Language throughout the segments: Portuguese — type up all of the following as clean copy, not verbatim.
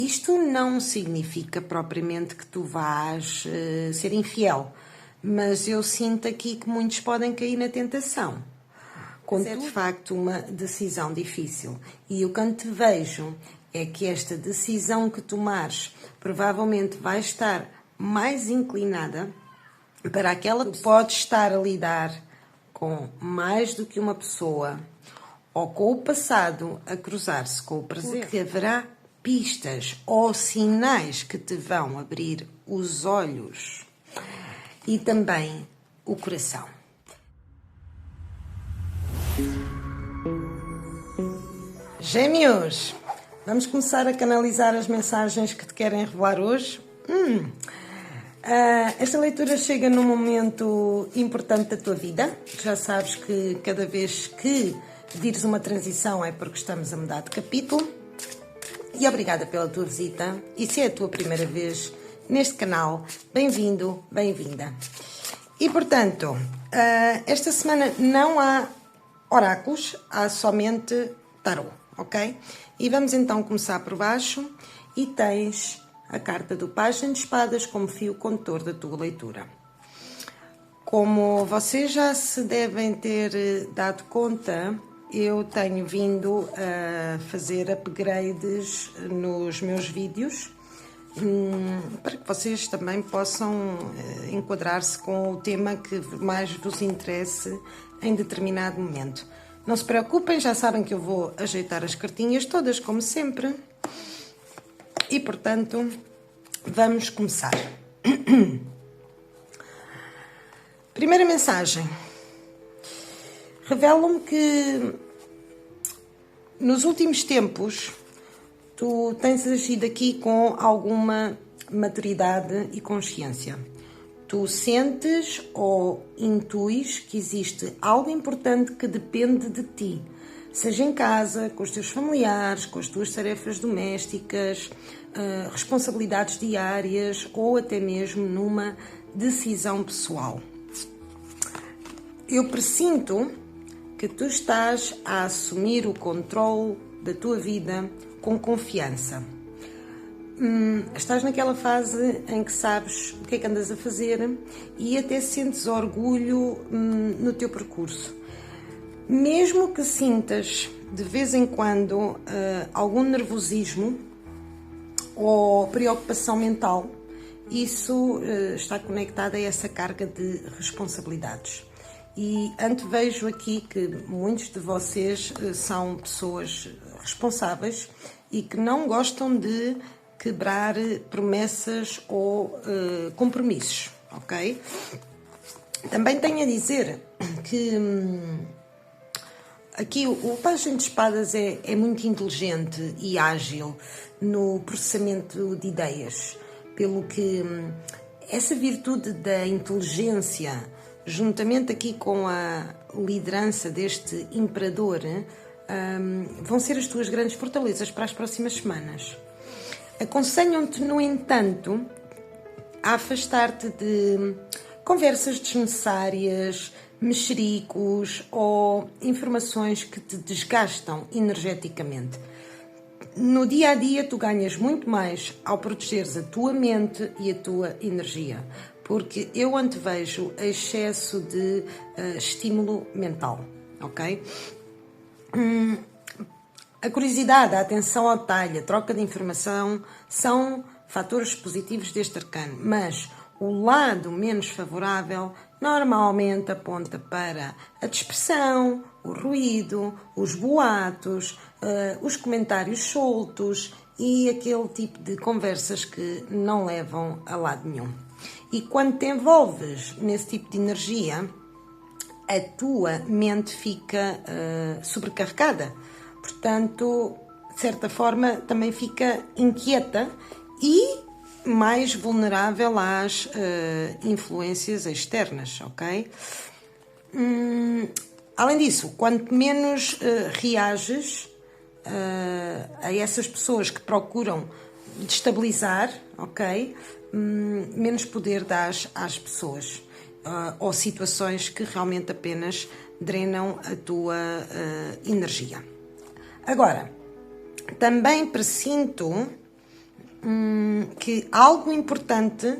Isto não significa propriamente que tu vás ser infiel, mas eu sinto aqui que muitos podem cair na tentação. Quando é de facto uma decisão difícil. E o que eu te vejo é que esta decisão que tomares provavelmente vai estar mais inclinada para aquela que pode estar a lidar com mais do que uma pessoa ou com o passado a cruzar-se com o presente. Porque haverá pistas ou sinais que te vão abrir os olhos e também o coração. Gêmeos, vamos começar a canalizar as mensagens que te querem revelar hoje? Esta leitura chega num momento importante da tua vida. Já sabes que cada vez que pedires uma transição é porque estamos a mudar de capítulo. E obrigada pela tua visita. E se é a tua primeira vez neste canal, bem-vindo, bem-vinda. E portanto, esta semana não há oráculos, há somente tarô, ok? E vamos então começar por baixo e tens a carta do Pajem de Espadas como fio condutor da tua leitura. Como vocês já se devem ter dado conta, eu tenho vindo a fazer upgrades nos meus vídeos para que vocês também possam enquadrar-se com o tema que mais vos interesse em determinado momento. Não se preocupem, já sabem que eu vou ajeitar as cartinhas todas, como sempre. E, portanto, vamos começar. Primeira mensagem. Revelam-me que nos últimos tempos tu tens agido aqui com alguma maturidade e consciência. Tu sentes ou intuis que existe algo importante que depende de ti, seja em casa, com os teus familiares, com as tuas tarefas domésticas, responsabilidades diárias ou até mesmo numa decisão pessoal. Eu pressinto que tu estás a assumir o controle da tua vida com confiança. Estás naquela fase em que sabes o que é que andas a fazer e até sentes orgulho no teu percurso. Mesmo que sintas de vez em quando algum nervosismo ou preocupação mental, isso está conectado a essa carga de responsabilidades. E antevejo aqui que muitos de vocês são pessoas responsáveis e que não gostam de quebrar promessas ou compromissos, ok? Também tenho a dizer que aqui o Pajem de Espadas é muito inteligente e ágil no processamento de ideias, pelo que essa virtude da inteligência, juntamente aqui com a liderança deste imperador, vão ser as tuas grandes fortalezas para as próximas semanas. Aconselham-te, no entanto, a afastar-te de conversas desnecessárias, mexericos ou informações que te desgastam energeticamente. No dia a dia, tu ganhas muito mais ao protegeres a tua mente e a tua energia, porque eu antevejo excesso de estímulo mental, ok? A curiosidade, a atenção ao detalhe, a troca de informação são fatores positivos deste arcano, mas o lado menos favorável normalmente aponta para a dispersão, o ruído, os boatos, os comentários soltos e aquele tipo de conversas que não levam a lado nenhum. E quando te envolves nesse tipo de energia, a tua mente fica sobrecarregada. Portanto, de certa forma, também fica inquieta e mais vulnerável às influências externas, ok? Além disso, quanto menos reages a essas pessoas que procuram destabilizar, ok? Menos poder dás às pessoas ou situações que realmente apenas drenam a tua energia. Agora, também presinto que algo importante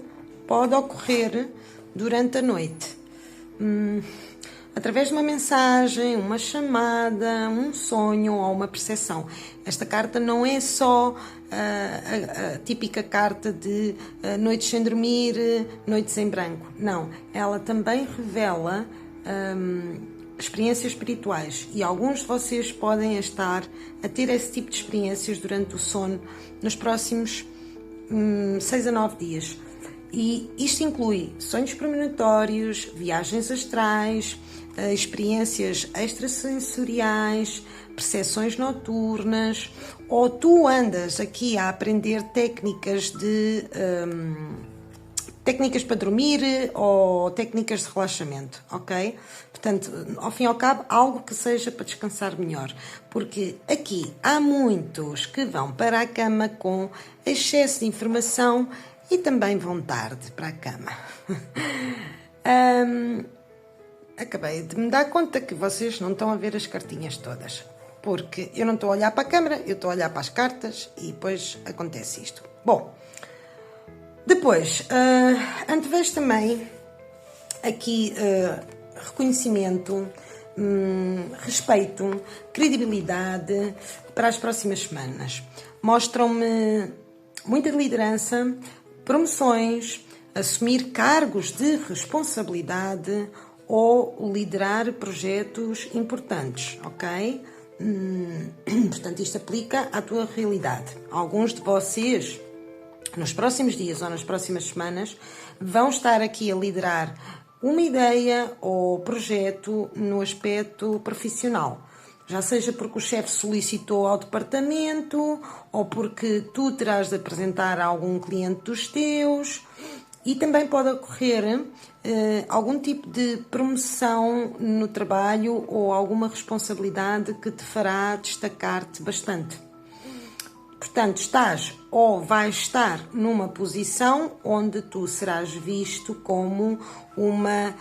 pode ocorrer durante a noite. Através de uma mensagem, uma chamada, um sonho ou uma percepção. Esta carta não é só a típica carta de noites sem dormir, noites em branco. Não, ela também revela experiências espirituais e alguns de vocês podem estar a ter esse tipo de experiências durante o sono nos próximos 6 a 9 dias. E isto inclui sonhos premonitórios, viagens astrais, experiências extrasensoriais, percepções noturnas, ou tu andas aqui a aprender técnicas técnicas para dormir ou técnicas de relaxamento, ok? Portanto, ao fim e ao cabo, algo que seja para descansar melhor. Porque aqui há muitos que vão para a cama com excesso de informação e também vão tarde para a cama. Acabei de me dar conta que vocês não estão a ver as cartinhas todas. Porque eu não estou a olhar para a câmera, eu estou a olhar para as cartas e depois acontece isto. Bom, depois, antevejo também aqui reconhecimento, respeito, credibilidade para as próximas semanas. Mostram-me muita liderança, promoções, assumir cargos de responsabilidade ou liderar projetos importantes, ok? Portanto, isto aplica à tua realidade. Alguns de vocês, nos próximos dias ou nas próximas semanas, vão estar aqui a liderar uma ideia ou projeto no aspecto profissional. Já seja porque o chefe solicitou ao departamento ou porque tu terás de apresentar a algum cliente dos teus. E também pode ocorrer algum tipo de promoção no trabalho ou alguma responsabilidade que te fará destacar-te bastante. Portanto, estás ou vais estar numa posição onde tu serás visto como uma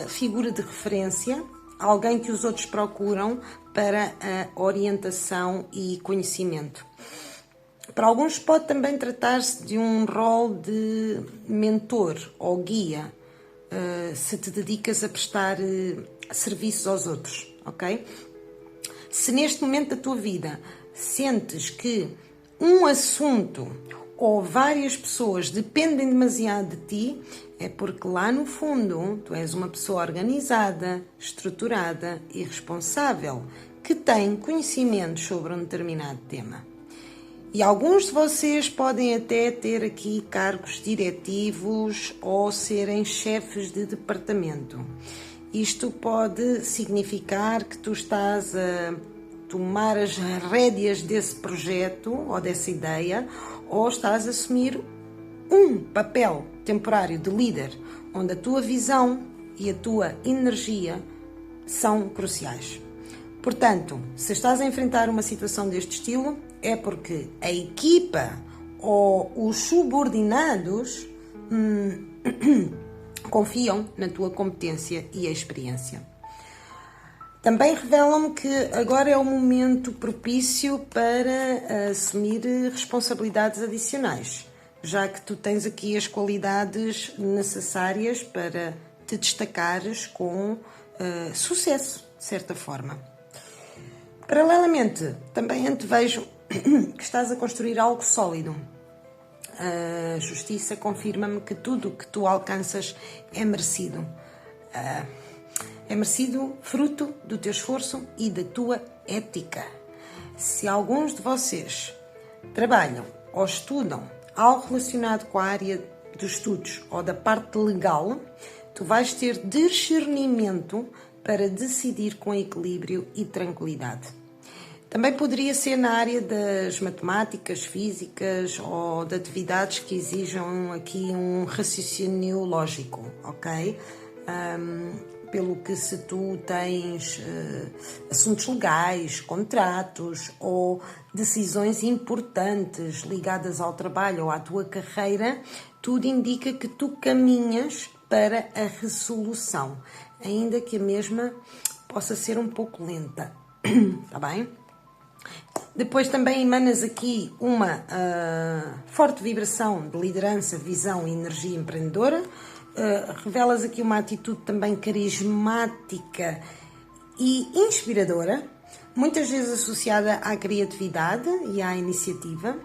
figura de referência, alguém que os outros procuram para a orientação e conhecimento. Para alguns pode também tratar-se de um rol de mentor ou guia, se te dedicas a prestar serviços aos outros, ok? Se neste momento da tua vida sentes que um assunto ou várias pessoas dependem demasiado de ti, é porque lá no fundo tu és uma pessoa organizada, estruturada e responsável, que tem conhecimento sobre um determinado tema. E alguns de vocês podem até ter aqui cargos diretivos ou serem chefes de departamento. Isto pode significar que tu estás a tomar as rédeas desse projeto ou dessa ideia, ou estás a assumir um papel temporário de líder, onde a tua visão e a tua energia são cruciais. Portanto, se estás a enfrentar uma situação deste estilo, é porque a equipa ou os subordinados confiam na tua competência e experiência. Também revelam-me que agora é o momento propício para assumir responsabilidades adicionais, já que tu tens aqui as qualidades necessárias para te destacares com sucesso, de certa forma. Paralelamente, também antevejo que estás a construir algo sólido. A justiça confirma-me que tudo o que tu alcanças é merecido. É merecido fruto do teu esforço e da tua ética. Se alguns de vocês trabalham ou estudam algo relacionado com a área dos estudos ou da parte legal, tu vais ter discernimento para decidir com equilíbrio e tranquilidade. Também poderia ser na área das matemáticas, físicas ou de atividades que exijam aqui um raciocínio lógico, ok? Pelo que se tu tens assuntos legais, contratos ou decisões importantes ligadas ao trabalho ou à tua carreira, tudo indica que tu caminhas para a resolução, ainda que a mesma possa ser um pouco lenta, está bem? Depois também emanas aqui uma forte vibração de liderança, visão e energia empreendedora. Revelas aqui uma atitude também carismática e inspiradora, muitas vezes associada à criatividade e à iniciativa.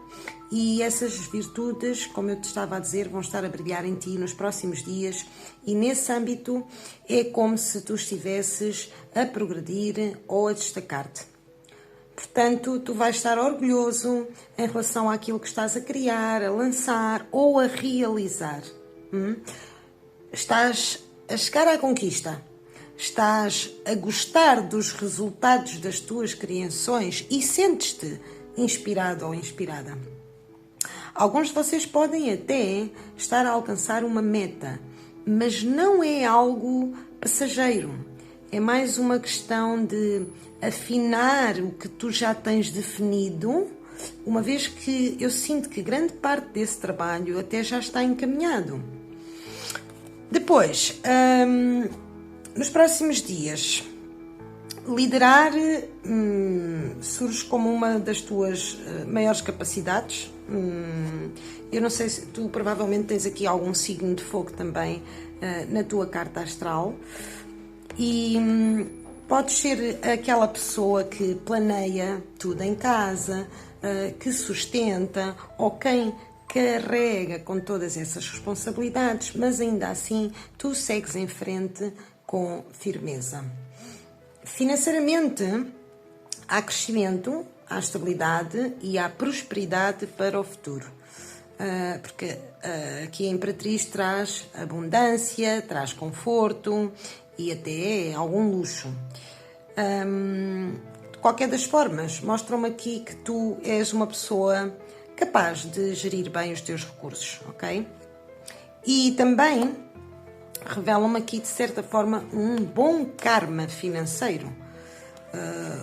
E essas virtudes, como eu te estava a dizer, vão estar a brilhar em ti nos próximos dias, e nesse âmbito é como se tu estivesses a progredir ou a destacar-te. Portanto, tu vais estar orgulhoso em relação àquilo que estás a criar, a lançar ou a realizar. Estás a chegar à conquista. Estás a gostar dos resultados das tuas criações e sentes-te inspirado ou inspirada. Alguns de vocês podem até estar a alcançar uma meta, mas não é algo passageiro. É mais uma questão de afinar o que tu já tens definido, uma vez que eu sinto que grande parte desse trabalho até já está encaminhado. Depois, nos próximos dias, liderar surge como uma das tuas maiores capacidades. Eu não sei se tu provavelmente tens aqui algum signo de fogo também na tua carta astral, e podes ser aquela pessoa que planeia tudo em casa, que sustenta, ou quem carrega com todas essas responsabilidades, mas ainda assim tu segues em frente com firmeza. Financeiramente, há crescimento, há estabilidade e há prosperidade para o futuro. Porque aqui a Imperatriz traz abundância, traz conforto e até algum luxo. De qualquer das formas, mostram-me aqui que tu és uma pessoa capaz de gerir bem os teus recursos, ok? E também revelam-me aqui, de certa forma, um bom karma financeiro.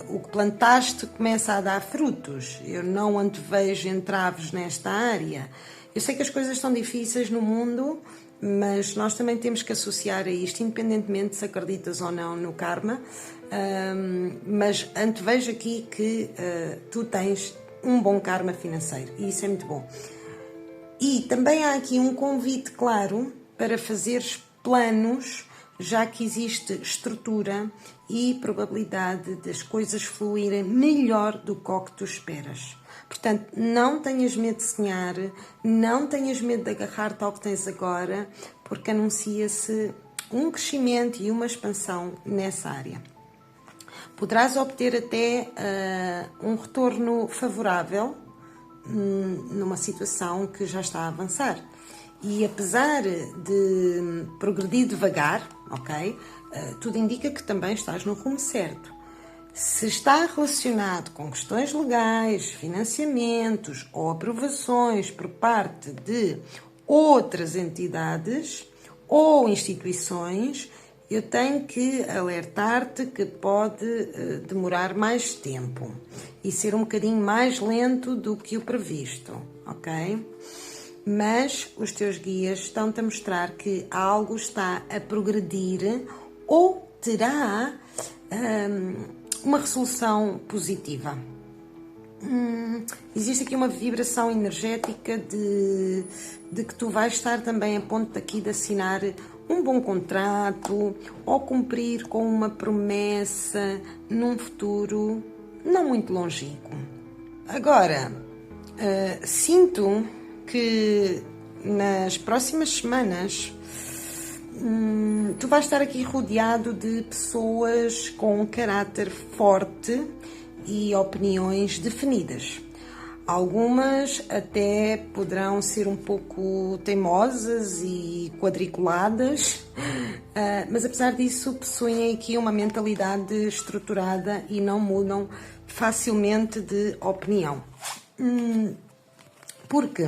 O que plantaste começa a dar frutos. Eu não antevejo entraves nesta área. Eu sei que as coisas estão difíceis no mundo, mas nós também temos que associar a isto, independentemente se acreditas ou não no karma. Mas antevejo aqui que tu tens um bom karma financeiro, e isso é muito bom. E também há aqui um convite claro para fazeres planos, já que existe estrutura e probabilidade das coisas fluírem melhor do que o que tu esperas. Portanto, não tenhas medo de sonhar, não tenhas medo de agarrar-te ao que tens agora, porque anuncia-se um crescimento e uma expansão nessa área. Poderás obter até um retorno favorável numa situação que já está a avançar. E apesar de progredir devagar, ok? Tudo indica que também estás no rumo certo. Se está relacionado com questões legais, financiamentos ou aprovações por parte de outras entidades ou instituições, eu tenho que alertar-te que pode demorar mais tempo e ser um bocadinho mais lento do que o previsto, ok? Mas os teus guias estão-te a mostrar que algo está a progredir ou terá uma resolução positiva. Existe aqui uma vibração energética de que tu vais estar também a ponto aqui de assinar um bom contrato ou cumprir com uma promessa num futuro não muito longínquo. Agora, sinto que nas próximas semanas tu vais estar aqui rodeado de pessoas com um caráter forte e opiniões definidas. Algumas até poderão ser um pouco teimosas e quadriculadas, mas apesar disso possuem aqui uma mentalidade estruturada e não mudam facilmente de opinião. Porque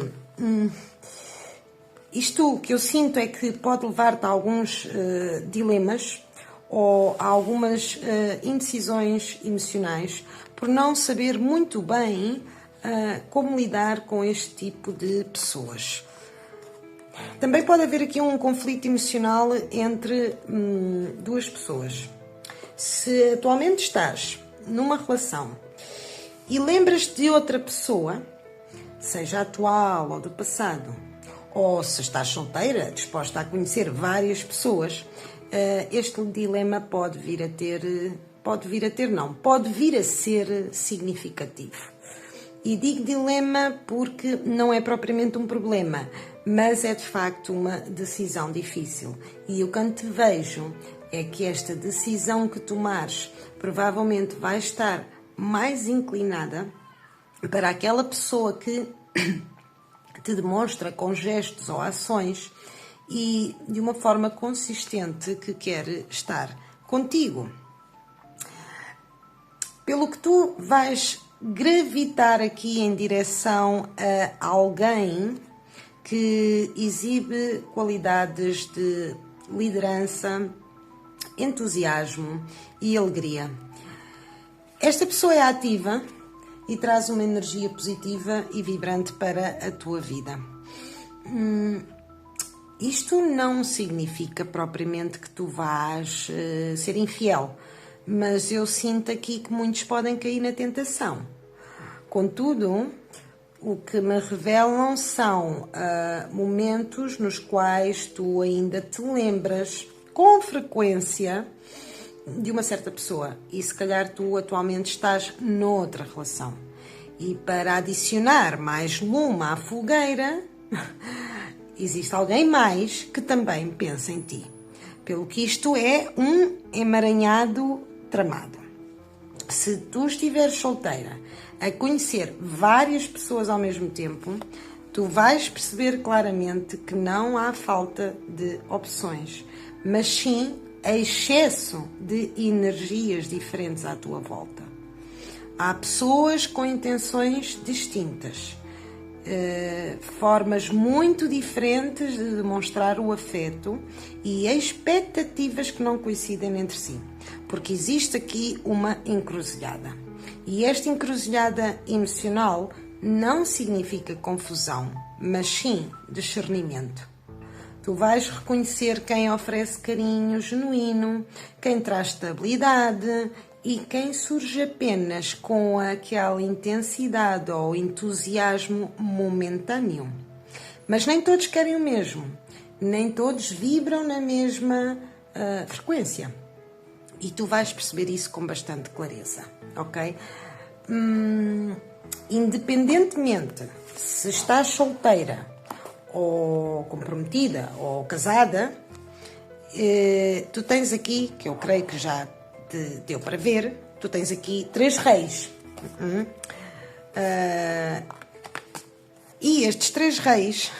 isto que eu sinto é que pode levar-te a alguns dilemas ou a algumas indecisões emocionais por não saber muito bem como lidar com este tipo de pessoas. Também pode haver aqui um conflito emocional entre duas pessoas. Se atualmente estás numa relação e lembras-te de outra pessoa, seja atual ou do passado, ou se estás solteira, disposta a conhecer várias pessoas, este dilema pode vir a ser significativo. E digo dilema porque não é propriamente um problema, mas é de facto uma decisão difícil. E o que eu te vejo é que esta decisão que tomares provavelmente vai estar mais inclinada para aquela pessoa que te demonstra com gestos ou ações e de uma forma consistente que quer estar contigo. Pelo que tu vais gravitar aqui em direção a alguém que exibe qualidades de liderança, entusiasmo e alegria. Esta pessoa é ativa e traz uma energia positiva e vibrante para a tua vida. Isto não significa propriamente que tu vás ser infiel, mas eu sinto aqui que muitos podem cair na tentação. Contudo, o que me revelam são momentos nos quais tu ainda te lembras com frequência de uma certa pessoa e se calhar tu atualmente estás noutra relação. E para adicionar mais lume à fogueira, existe alguém mais que também pensa em ti. Pelo que isto é um emaranhado tramado. Se tu estiveres solteira a conhecer várias pessoas ao mesmo tempo, tu vais perceber claramente que não há falta de opções, mas sim excesso de energias diferentes à tua volta. Há pessoas com intenções distintas, formas muito diferentes de demonstrar o afeto e expectativas que não coincidem entre si, porque existe aqui uma encruzilhada. E esta encruzilhada emocional não significa confusão, mas sim discernimento. Tu vais reconhecer quem oferece carinho genuíno, quem traz estabilidade e quem surge apenas com aquela intensidade ou entusiasmo momentâneo. Mas nem todos querem o mesmo, nem todos vibram na mesma frequência. E tu vais perceber isso com bastante clareza, ok? Independentemente se estás solteira ou comprometida ou casada, tu tens aqui, que eu creio que já te deu para ver, tu tens aqui 3 reis. E estes 3 reis,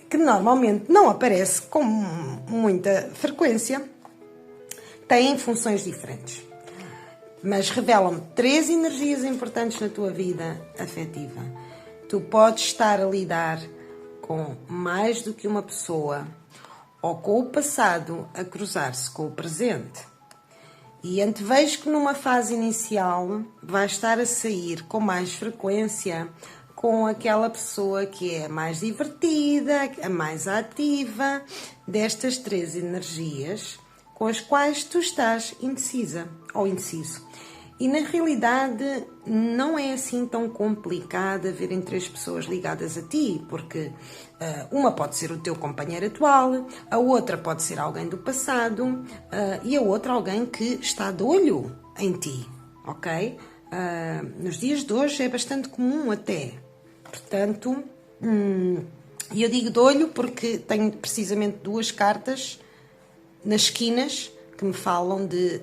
que normalmente não aparece com muita frequência, têm funções diferentes. Mas revelam-me 3 energias importantes na tua vida afetiva. Tu podes estar a lidar com mais do que uma pessoa ou com o passado a cruzar-se com o presente. E antevejo que numa fase inicial vais estar a sair com mais frequência com aquela pessoa que é a mais divertida, a mais ativa destas 3 energias com as quais tu estás indecisa ou indeciso. E na realidade não é assim tão complicado haverem 3 pessoas ligadas a ti, porque uma pode ser o teu companheiro atual, a outra pode ser alguém do passado e a outra alguém que está de olho em ti, ok? Nos dias de hoje é bastante comum até. Portanto, e eu digo de olho porque tenho precisamente 2 cartas nas esquinas que me falam de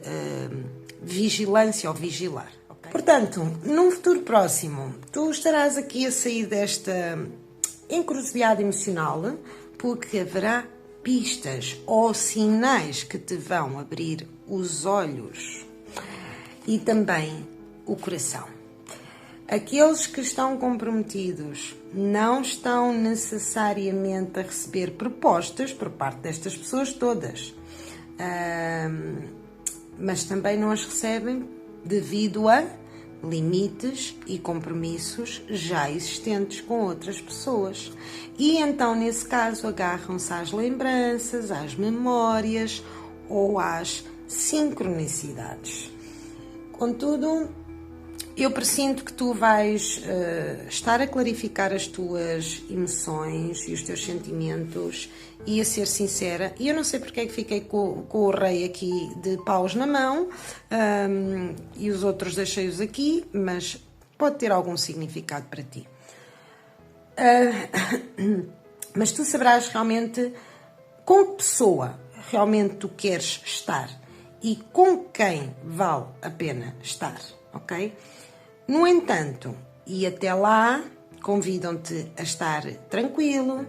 vigilância ou vigilar. Okay? Portanto, num futuro próximo, tu estarás aqui a sair desta encruzilhada emocional porque haverá pistas ou sinais que te vão abrir os olhos e também o coração. Aqueles que estão comprometidos não estão necessariamente a receber propostas por parte destas pessoas todas. Mas também não as recebem devido a limites e compromissos já existentes com outras pessoas. E então, nesse caso, agarram-se às lembranças, às memórias ou às sincronicidades. Contudo, Eu presinto que tu vais estar a clarificar as tuas emoções e os teus sentimentos e a ser sincera. E eu não sei porque é que fiquei com o rei aqui de paus na mão e os outros deixei-os aqui, mas pode ter algum significado para ti. Mas tu saberás realmente com que pessoa realmente tu queres estar e com quem vale a pena estar, ok? No entanto, e até lá, convidam-te a estar tranquilo,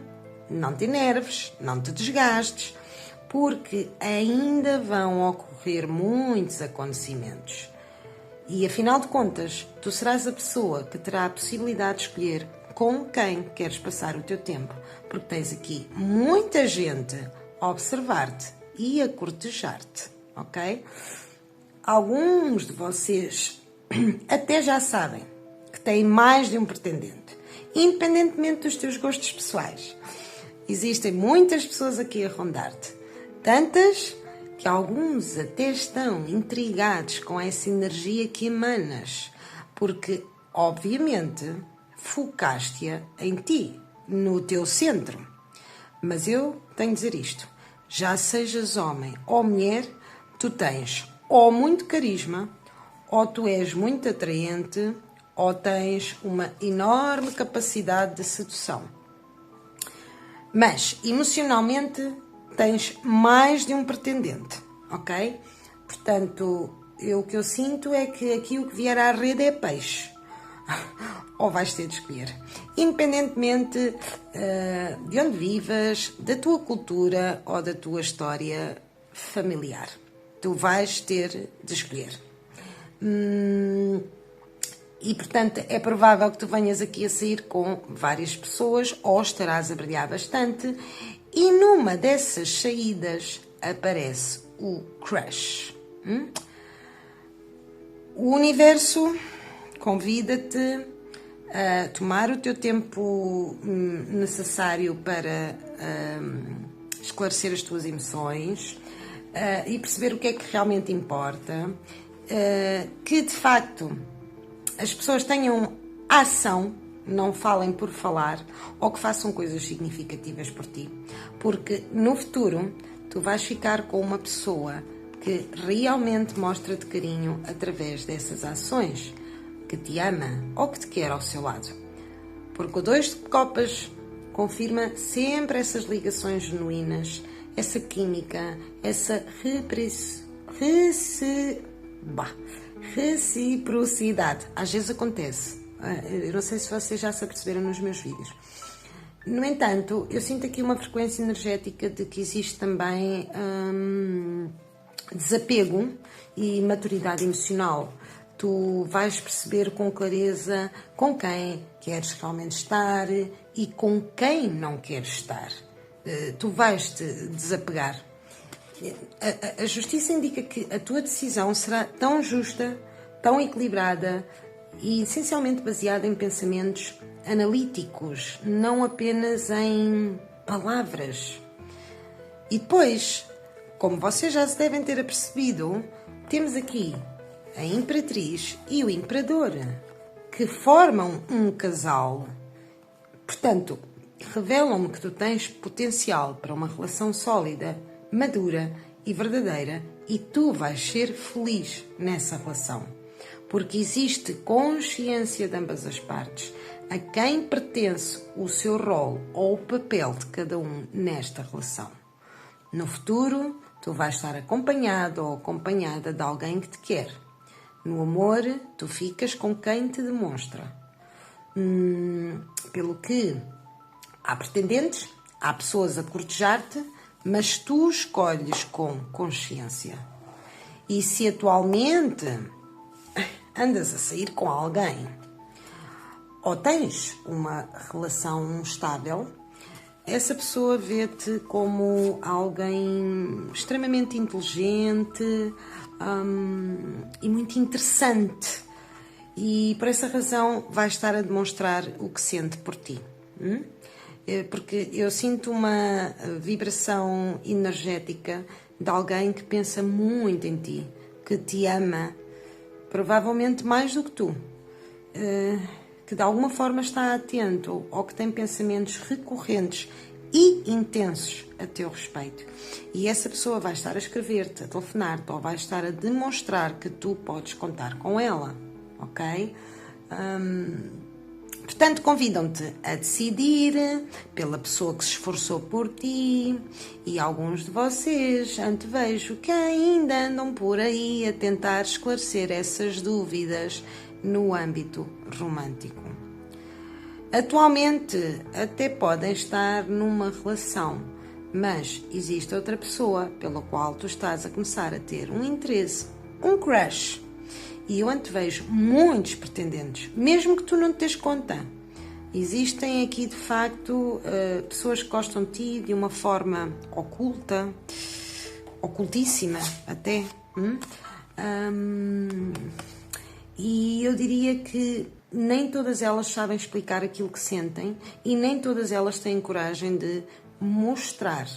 não te enerves, não te desgastes, porque ainda vão ocorrer muitos acontecimentos. E afinal de contas, tu serás a pessoa que terá a possibilidade de escolher com quem queres passar o teu tempo, porque tens aqui muita gente a observar-te e a cortejar-te, ok? Alguns de vocês até já sabem que têm mais de um pretendente, independentemente dos teus gostos pessoais. Existem muitas pessoas aqui a rondar-te, tantas que alguns até estão intrigados com essa energia que emanas, porque, obviamente, focaste-a em ti, no teu centro. Mas eu tenho de dizer isto, já sejas homem ou mulher, tu tens ou muito carisma, ou tu és muito atraente, ou tens uma enorme capacidade de sedução. Mas, emocionalmente, tens mais de um pretendente, ok? Portanto, o que eu sinto é que aqui o que vier à rede é peixe. Ou vais ter de escolher. Independentemente de onde vivas, da tua cultura ou da tua história familiar. Tu vais ter de escolher. E, portanto, é provável que tu venhas aqui a sair com várias pessoas ou estarás a brilhar bastante e numa dessas saídas aparece o crush. O universo convida-te a tomar o teu tempo necessário para esclarecer as tuas emoções e perceber o que é que realmente importa, que de facto as pessoas tenham ação, não falem por falar, ou que façam coisas significativas por ti, porque no futuro tu vais ficar com uma pessoa que realmente mostra-te carinho através dessas ações, que te ama ou que te quer ao seu lado. Porque o 2 de copas confirma sempre essas ligações genuínas, essa química, essa reciprocidade. Às vezes acontece. Eu não sei se vocês já se aperceberam nos meus vídeos. No entanto, eu sinto aqui uma frequência energética de que existe também desapego e maturidade emocional. Tu vais perceber com clareza com quem queres realmente estar e com quem não queres estar. Tu vais-te desapegar. A justiça indica que a tua decisão será tão justa, tão equilibrada e essencialmente baseada em pensamentos analíticos, não apenas em palavras. E depois, como vocês já se devem ter apercebido, temos aqui a Imperatriz e o Imperador, que formam um casal. Portanto, revelam-me que tu tens potencial para uma relação sólida, madura e verdadeira, e tu vais ser feliz nessa relação. Porque existe consciência de ambas as partes, a quem pertence o seu rol ou o papel de cada um nesta relação. No futuro, tu vais estar acompanhado ou acompanhada de alguém que te quer. No amor, tu ficas com quem te demonstra. Pelo que há pretendentes, há pessoas a cortejar-te, mas tu escolhes com consciência. E se atualmente andas a sair com alguém ou tens uma relação estável, essa pessoa vê-te como alguém extremamente inteligente e muito interessante, e por essa razão vai estar a demonstrar o que sente por ti. Porque eu sinto uma vibração energética de alguém que pensa muito em ti, que te ama, provavelmente mais do que tu. que de alguma forma está atento ou que tem pensamentos recorrentes e intensos a teu respeito. E essa pessoa vai estar a escrever-te, a telefonar-te ou vai estar a demonstrar que tu podes contar com ela, ok? Portanto, convidam-te a decidir pela pessoa que se esforçou por ti e alguns de vocês, antevejo, que ainda andam por aí a tentar esclarecer essas dúvidas no âmbito romântico. Atualmente até podem estar numa relação, mas existe outra pessoa pela qual tu estás a começar a ter um interesse, um crush. E eu antevejo muitos pretendentes, mesmo que tu não te des conta. Existem aqui, de facto, pessoas que gostam de ti de uma forma oculta, ocultíssima até. E eu diria que nem todas elas sabem explicar aquilo que sentem e nem todas elas têm coragem de mostrar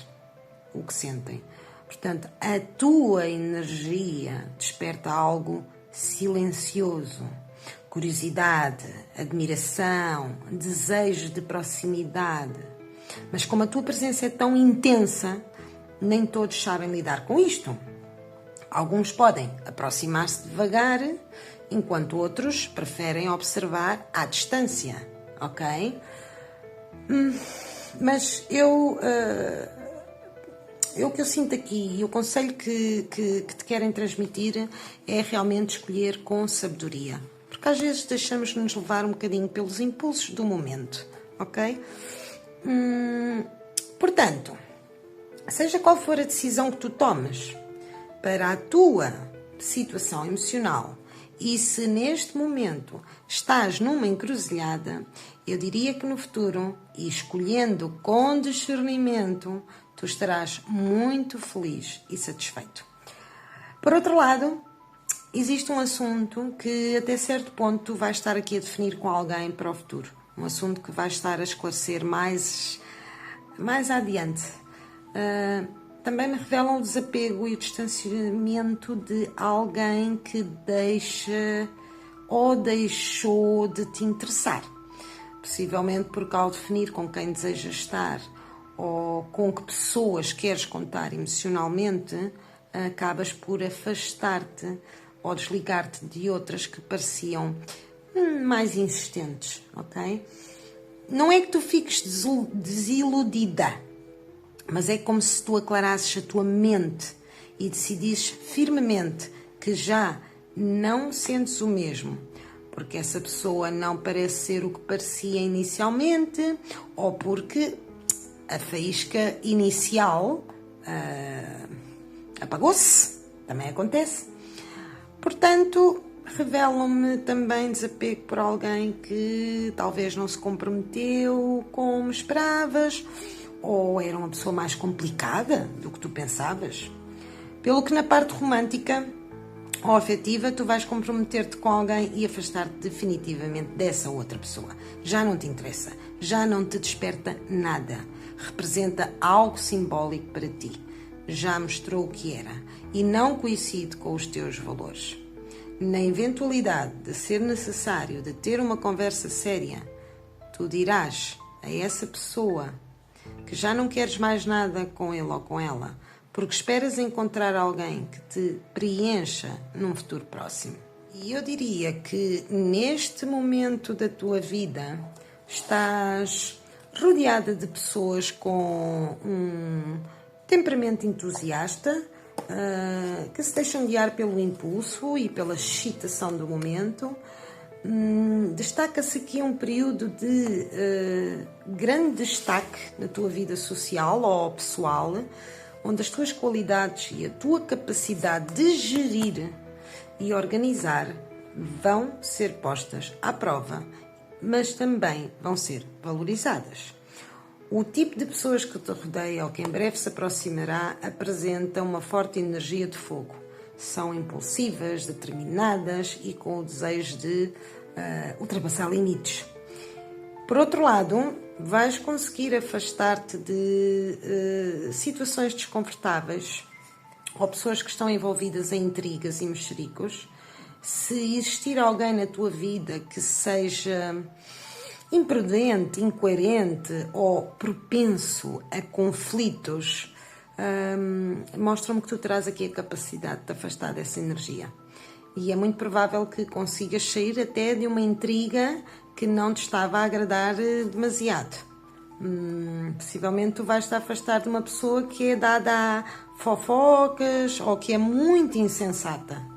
o que sentem. Portanto, a tua energia desperta algo silencioso, curiosidade, admiração, desejo de proximidade. Mas como a tua presença é tão intensa, nem todos sabem lidar com isto. Alguns podem aproximar-se devagar, enquanto outros preferem observar à distância, ok? Mas o que eu sinto aqui e o conselho que te querem transmitir é realmente escolher com sabedoria. Porque às vezes deixamos-nos levar um bocadinho pelos impulsos do momento, ok? Portanto, seja qual for a decisão que tu tomes para a tua situação emocional e se neste momento estás numa encruzilhada, eu diria que no futuro, e escolhendo com discernimento, tu estarás muito feliz e satisfeito. Por outro lado, existe um assunto que até certo ponto tu vais estar aqui a definir com alguém para o futuro. Um assunto que vais estar a esclarecer mais adiante. Também me revelam o desapego e o distanciamento de alguém que deixa ou deixou de te interessar. Possivelmente porque ao definir com quem desejas estar ou com que pessoas queres contar emocionalmente, acabas por afastar-te ou desligar-te de outras que pareciam mais insistentes, ok? Não é que tu fiques desiludida, mas é como se tu aclarasses a tua mente e decidisses firmemente que já não sentes o mesmo, porque essa pessoa não parece ser o que parecia inicialmente ou porque a faísca inicial apagou-se, também acontece. Portanto, revelam-me também desapego por alguém que talvez não se comprometeu como esperavas ou era uma pessoa mais complicada do que tu pensavas. Pelo que na parte romântica ou afetiva, tu vais comprometer-te com alguém e afastar-te definitivamente dessa outra pessoa. Já não te interessa, já não te desperta nada. Representa algo simbólico para ti. Já mostrou o que era e não coincide com os teus valores. Na eventualidade de ser necessário de ter uma conversa séria, tu dirás a essa pessoa que já não queres mais nada com ele ou com ela, porque esperas encontrar alguém que te preencha num futuro próximo. E eu diria que neste momento da tua vida estás rodeada de pessoas com um temperamento entusiasta, que se deixam guiar pelo impulso e pela excitação do momento. Destaca-se aqui um período de grande destaque na tua vida social ou pessoal, onde as tuas qualidades e a tua capacidade de gerir e organizar vão ser postas à prova, mas também vão ser valorizadas. O tipo de pessoas que te rodeia ou que em breve se aproximará apresenta uma forte energia de fogo. São impulsivas, determinadas e com o desejo de ultrapassar limites. Por outro lado, vais conseguir afastar-te de situações desconfortáveis ou pessoas que estão envolvidas em intrigas e mexericos Se existir alguém na tua vida que seja imprudente, incoerente ou propenso a conflitos, mostra-me que tu terás aqui a capacidade de te afastar dessa energia. E é muito provável que consigas sair até de uma intriga que não te estava a agradar demasiado. Possivelmente tu vais te afastar de uma pessoa que é dada a fofocas ou que é muito insensata.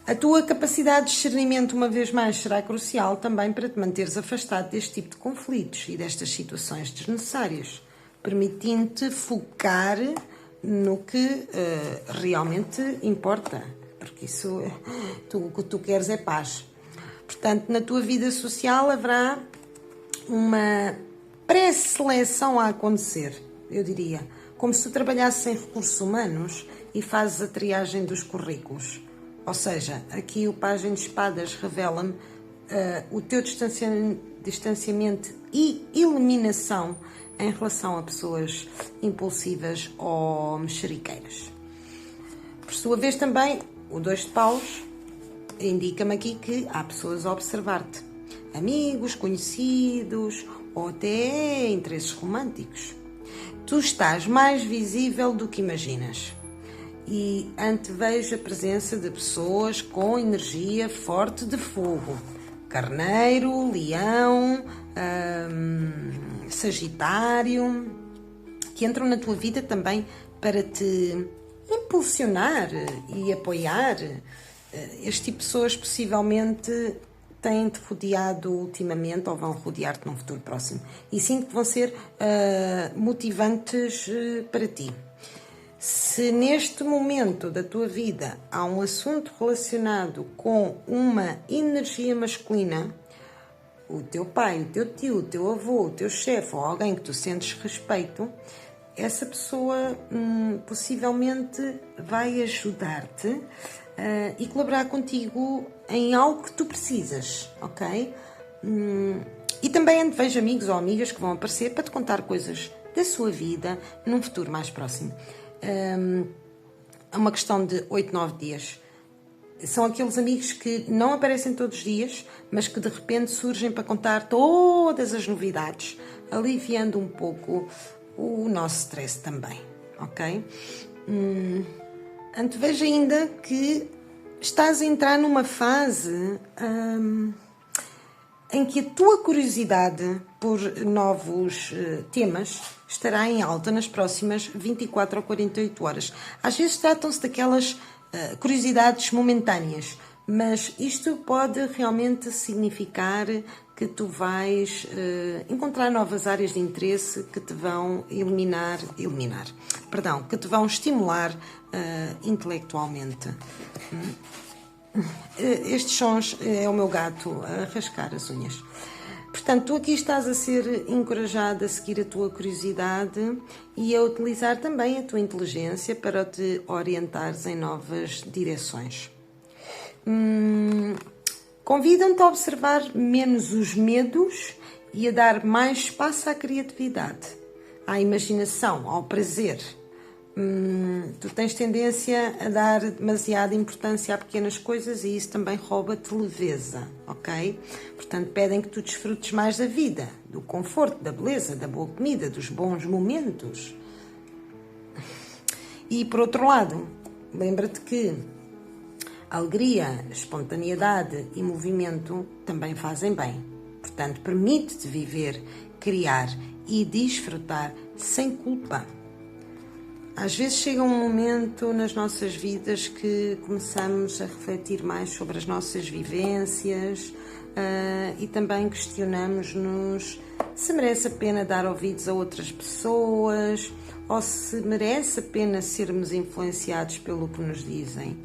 A tua capacidade de discernimento, uma vez mais, será crucial também para te manteres afastado deste tipo de conflitos e destas situações desnecessárias, permitindo-te focar no que realmente importa, porque isso, o que tu queres é paz. Portanto, na tua vida social haverá uma pré-seleção a acontecer, eu diria, como se tu trabalhasses em recursos humanos e fazes a triagem dos currículos. Ou seja, aqui o Pajem de Espadas revela-me o teu distanciamento e eliminação em relação a pessoas impulsivas ou mexeriqueiras. Por sua vez também, o 2 de paus indica-me aqui que há pessoas a observar-te. Amigos, conhecidos ou até interesses românticos. Tu estás mais visível do que imaginas. E antevejo a presença de pessoas com energia forte de fogo. Carneiro, Leão, Sagitário, que entram na tua vida também para te impulsionar e apoiar. Este tipo de pessoas possivelmente têm-te rodeado ultimamente ou vão rodear-te num futuro próximo. E sinto que vão ser motivantes para ti. Se neste momento da tua vida há um assunto relacionado com uma energia masculina, o teu pai, o teu tio, o teu avô, o teu chefe ou alguém que tu sentes respeito, essa pessoa possivelmente vai ajudar-te e colaborar contigo em algo que tu precisas, ok? E também antevejo amigos ou amigas que vão aparecer para te contar coisas da sua vida num futuro mais próximo. É uma questão de 8, 9 dias. São aqueles amigos que não aparecem todos os dias, mas que de repente surgem para contar todas as novidades, aliviando um pouco o nosso stress também, ok? Antevejo ainda que estás a entrar numa fase em que a tua curiosidade por novos temas estará em alta nas próximas 24 ou 48 horas. Às vezes tratam-se daquelas curiosidades momentâneas, mas isto pode realmente significar que tu vais encontrar novas áreas de interesse que te vão que te vão estimular intelectualmente. Estes sons é o meu gato a rascar as unhas. Portanto, tu aqui estás a ser encorajado a seguir a tua curiosidade e a utilizar também a tua inteligência para te orientares em novas direções. Convidam-te a observar menos os medos e a dar mais espaço à criatividade, à imaginação, ao prazer. Tu tens tendência a dar demasiada importância a pequenas coisas e isso também rouba-te leveza, ok? Portanto, pedem que tu desfrutes mais da vida, do conforto, da beleza, da boa comida, dos bons momentos. E, por outro lado, lembra-te que alegria, espontaneidade e movimento também fazem bem. Portanto, permite-te viver, criar e desfrutar sem culpa. Às vezes chega um momento nas nossas vidas que começamos a refletir mais sobre as nossas vivências e também questionamos-nos se merece a pena dar ouvidos a outras pessoas ou se merece a pena sermos influenciados pelo que nos dizem.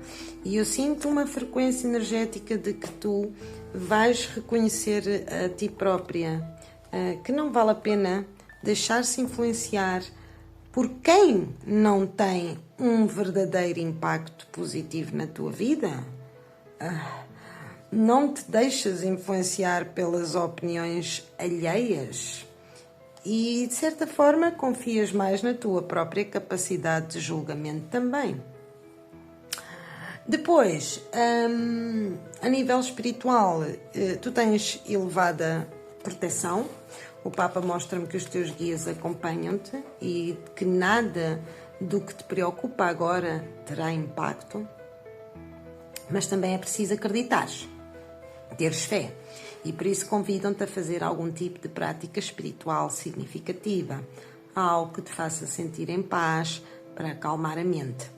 E eu sinto uma frequência energética de que tu vais reconhecer a ti própria que não vale a pena deixar-se influenciar por quem não tem um verdadeiro impacto positivo na tua vida. Não te deixas influenciar pelas opiniões alheias e, de certa forma, confias mais na tua própria capacidade de julgamento também. Depois, a nível espiritual, tu tens elevada proteção. O Papa mostra-me que os teus guias acompanham-te e que nada do que te preocupa agora terá impacto. Mas também é preciso acreditares, teres fé. E por isso convidam-te a fazer algum tipo de prática espiritual significativa. Algo que te faça sentir em paz, para acalmar a mente.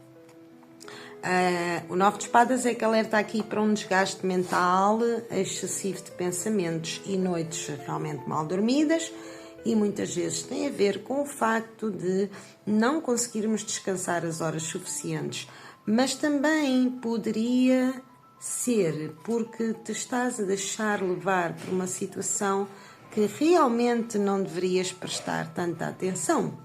O 9 de espadas é que alerta aqui para um desgaste mental excessivo de pensamentos e noites realmente mal dormidas, e muitas vezes tem a ver com o facto de não conseguirmos descansar as horas suficientes, mas também poderia ser porque te estás a deixar levar por uma situação que realmente não deverias prestar tanta atenção.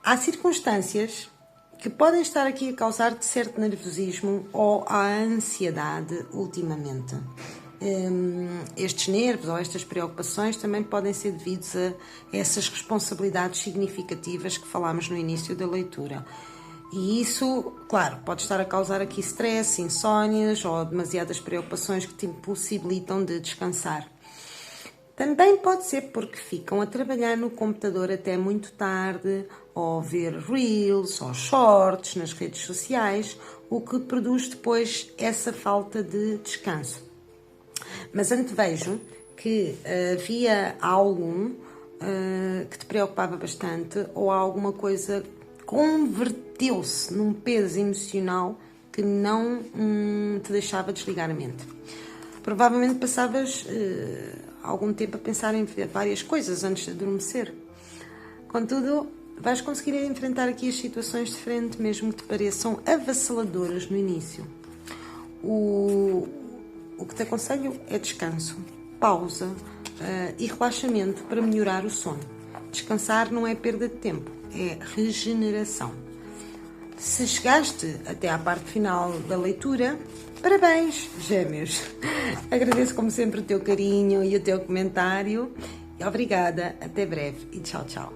Há circunstâncias que podem estar aqui a causar-te certo nervosismo ou a ansiedade ultimamente. Estes nervos ou estas preocupações também podem ser devidos a essas responsabilidades significativas que falámos no início da leitura. E isso, claro, pode estar a causar aqui stress, insónias ou demasiadas preocupações que te impossibilitam de descansar. Também pode ser porque ficam a trabalhar no computador até muito tarde, ou ver reels ou shorts nas redes sociais, o que produz depois essa falta de descanso. Mas antevejo que havia algo que te preocupava bastante, ou alguma coisa converteu-se num peso emocional que não te deixava desligar a mente. Provavelmente passavas algum tempo a pensar em várias coisas antes de adormecer. Contudo, vais conseguir enfrentar aqui as situações de frente, mesmo que te pareçam avassaladoras no início. O que te aconselho é descanso, pausa e relaxamento para melhorar o sono. Descansar não é perda de tempo, é regeneração. Se chegaste até à parte final da leitura, parabéns, Gêmeos! Agradeço como sempre o teu carinho e o teu comentário. Obrigada, até breve e tchau, tchau.